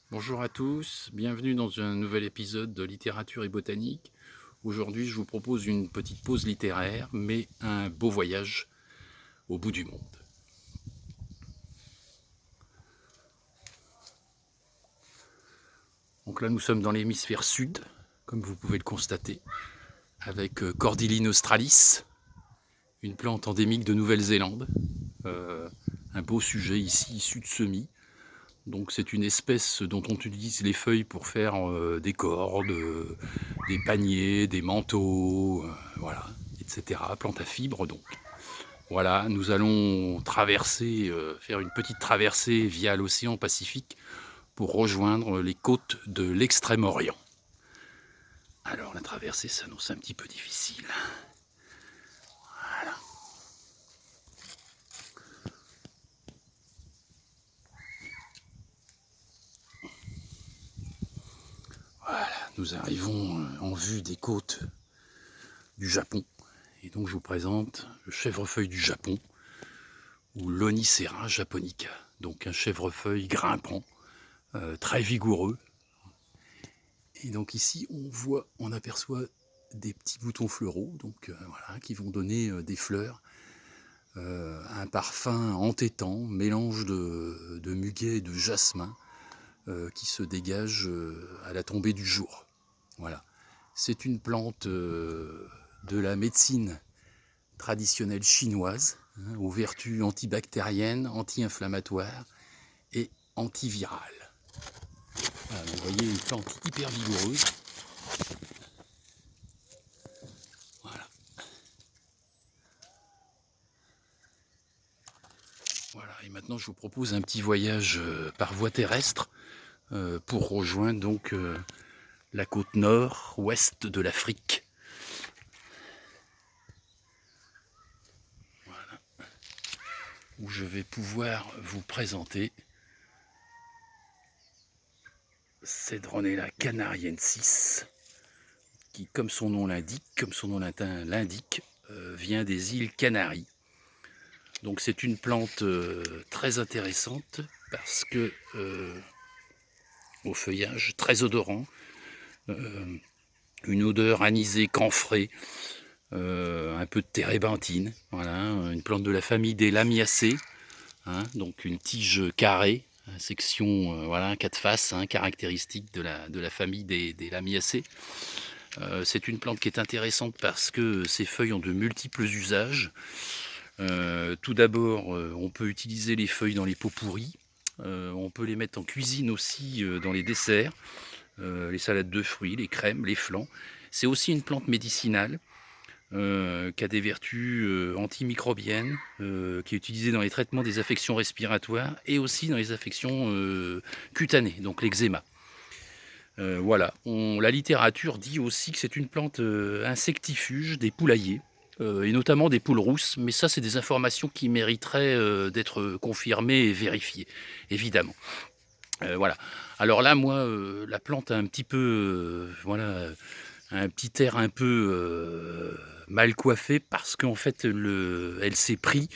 Bonjour à tous, bienvenue dans un nouvel épisode de littérature et botanique. Aujourd'hui, je vous propose une petite pause littéraire, mais un beau voyage au bout du monde. Donc là, nous sommes dans l'hémisphère sud, comme vous pouvez le constater, avec Cordyline australis, une plante endémique de Nouvelle-Zélande. Un beau sujet ici, issu de semis. Donc c'est une espèce dont on utilise les feuilles pour faire des cordes, des paniers, des manteaux, voilà, etc. Plante à fibres donc. Voilà, nous allons traverser, faire une petite traversée via l'océan Pacifique pour rejoindre les côtes de l'Extrême-Orient. Alors la traversée s'annonce un petit peu difficile. Voilà. Voilà, nous arrivons en vue des côtes du Japon. Et donc je vous présente le chèvrefeuille du Japon, ou l'Onicera japonica. Donc un chèvrefeuille grimpant, très vigoureux. Et donc ici on aperçoit des petits boutons fleuraux, donc voilà, qui vont donner des fleurs, un parfum entêtant, mélange de muguet et de jasmin, qui se dégage à la tombée du jour. Voilà. C'est une plante de la médecine traditionnelle chinoise, aux vertus antibactériennes, anti-inflammatoires et antivirales. Voilà, vous voyez une plante hyper vigoureuse. Voilà. Voilà. Et maintenant, je vous propose un petit voyage par voie terrestre pour rejoindre donc la côte nord-ouest de l'Afrique. Voilà. Où je vais pouvoir vous présenter Cedronella canariensis, qui, comme son nom l'indique, comme son nom latin l'indique, vient des îles Canaries. Donc c'est une plante très intéressante parce que au feuillage très odorant, une odeur anisée camphrée, un peu de térébenthine, voilà, une plante de la famille des Lamiacées, donc une tige carrée, section, voilà, 4 faces, caractéristique de la famille des Lamiacées. C'est une plante qui est intéressante parce que ses feuilles ont de multiples usages. Tout d'abord, on peut utiliser les feuilles dans les pots pourris, on peut les mettre en cuisine aussi dans les desserts, les salades de fruits, les crèmes, les flans. C'est aussi une plante médicinale qui a des vertus antimicrobiennes, qui est utilisée dans les traitements des affections respiratoires et aussi dans les affections cutanées, donc l'eczéma. Voilà. La littérature dit aussi que c'est une plante insectifuge des poulaillers, et notamment des poules rousses, mais ça c'est des informations qui mériteraient d'être confirmées et vérifiées, évidemment. Voilà. Alors là, moi, la plante a un petit peu, voilà, un petit air un peu mal coiffé parce qu'en fait, elle s'est pris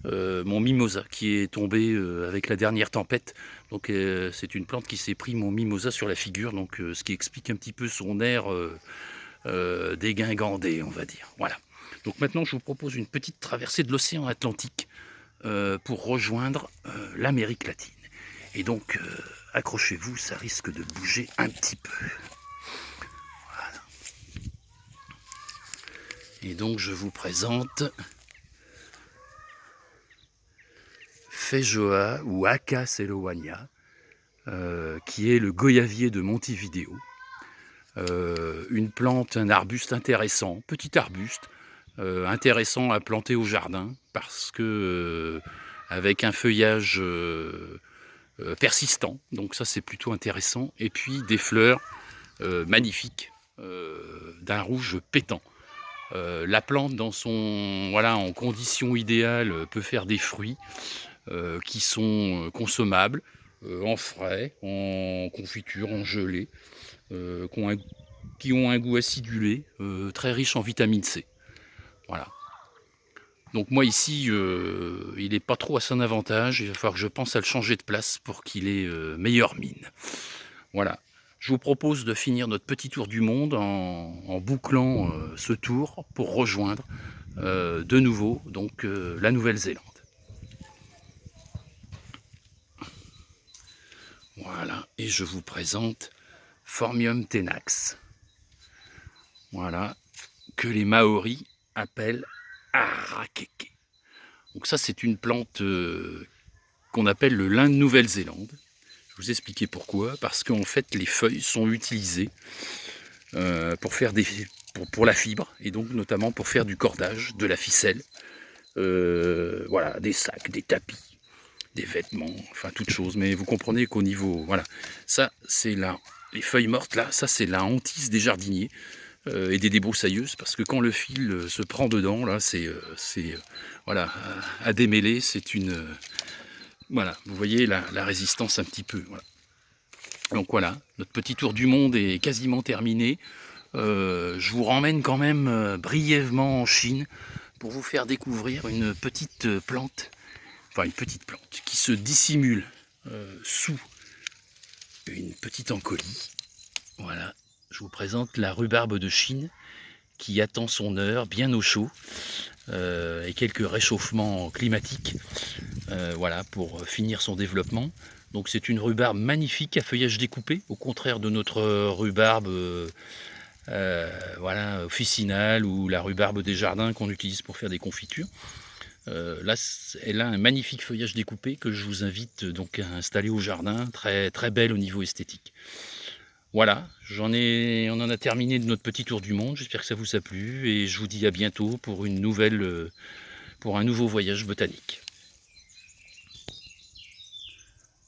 mon mimosa qui est tombé avec la dernière tempête. Donc c'est une plante qui s'est pris mon mimosa sur la figure, donc ce qui explique un petit peu son air dégingandé, on va dire. Voilà. Donc maintenant, je vous propose une petite traversée de l'océan Atlantique pour rejoindre l'Amérique latine. Et donc, accrochez-vous, ça risque de bouger un petit peu. Voilà. Et donc, je vous présente Feijoa ou Acaceloania, qui est le goyavier de Montevideo. Une plante, un arbuste intéressant, petit arbuste, intéressant à planter au jardin, parce que avec un feuillage persistant, donc ça c'est plutôt intéressant, et puis des fleurs magnifiques, d'un rouge pétant. La plante dans son, voilà, en conditions idéales peut faire des fruits qui sont consommables, en frais, en confiture, en gelée, qui ont un goût acidulé, très riche en vitamine C. Voilà. Donc moi ici, il n'est pas trop à son avantage, il va falloir que je pense à le changer de place pour qu'il ait meilleure mine. Voilà. Je vous propose de finir notre petit tour du monde en bouclant ce tour pour rejoindre de nouveau donc la Nouvelle-Zélande. Voilà, et je vous présente Phormium tenax. Voilà, que les Maoris appellent arakeke. Donc ça, c'est une plante qu'on appelle le lin de Nouvelle-Zélande. Je vais vous expliquer pourquoi. Parce qu'en fait, les feuilles sont utilisées pour faire pour la fibre, et donc notamment pour faire du cordage, de la ficelle, voilà, des sacs, des tapis, des vêtements, enfin toutes choses. Mais vous comprenez qu'au niveau, voilà, ça c'est les feuilles mortes là, ça c'est la hantise des jardiniers et des débroussailleuses, parce que quand le fil se prend dedans, là c'est voilà, à démêler, c'est une voilà, vous voyez la résistance un petit peu. Voilà. Donc voilà, notre petit tour du monde est quasiment terminé. Je vous ramène quand même brièvement en Chine pour vous faire découvrir une petite plante, enfin une petite plante qui se dissimule sous une petite encolie. Voilà, je vous présente la rhubarbe de Chine qui attend son heure bien au chaud et quelques réchauffements climatiques voilà, pour finir son développement. Donc c'est une rhubarbe magnifique à feuillage découpé, au contraire de notre rhubarbe voilà, officinale ou la rhubarbe des jardins qu'on utilise pour faire des confitures. Là, elle a un magnifique feuillage découpé que je vous invite donc à installer au jardin, très, très belle au niveau esthétique. Voilà, on en a terminé de notre petit tour du monde, j'espère que ça vous a plu et je vous dis à bientôt pour pour un nouveau voyage botanique.